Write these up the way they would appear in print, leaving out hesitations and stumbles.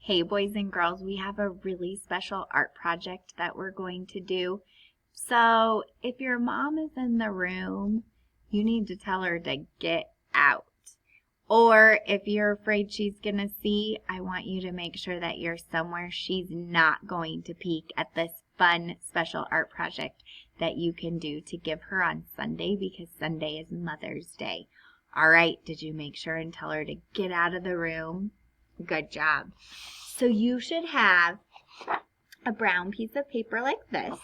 Hey boys and girls, we have a really special art project that we're going to do. So if your mom is in the room, you need to tell her to get out. Or if you're afraid she's going to see, I want you to make sure that you're somewhere she's not going to peek at this fun special art project that you can do to give her on Sunday, because Sunday is Mother's Day. All right, did you make sure and tell her to get out of the room? Good job. So you should have a brown piece of paper like this,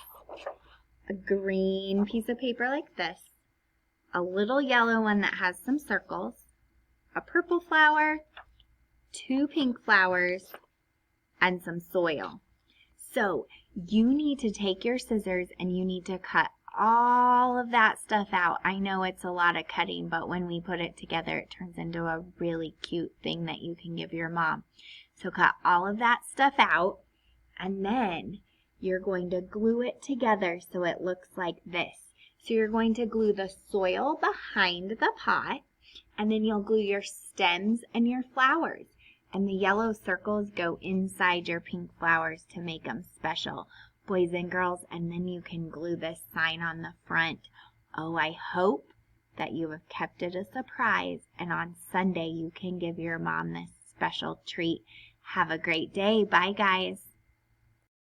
a green piece of paper like this, a little yellow one that has some circles, a purple flower, 2 pink flowers, and some soil. So you need to take your scissors and you need to cut all of that stuff out. I know it's a lot of cutting, but when we put it together, it turns into a really cute thing that you can give your mom. So cut all of that stuff out, and then you're going to glue it together so it looks like this. So you're going to glue the soil behind the pot, and then you'll glue your stems and your flowers. And the yellow circles go inside your pink flowers to make them special, boys and girls. And then you can glue this sign on the front. Oh, I hope that you have kept it a surprise, and on Sunday you can give your mom this special treat. Have a great day. Bye, guys.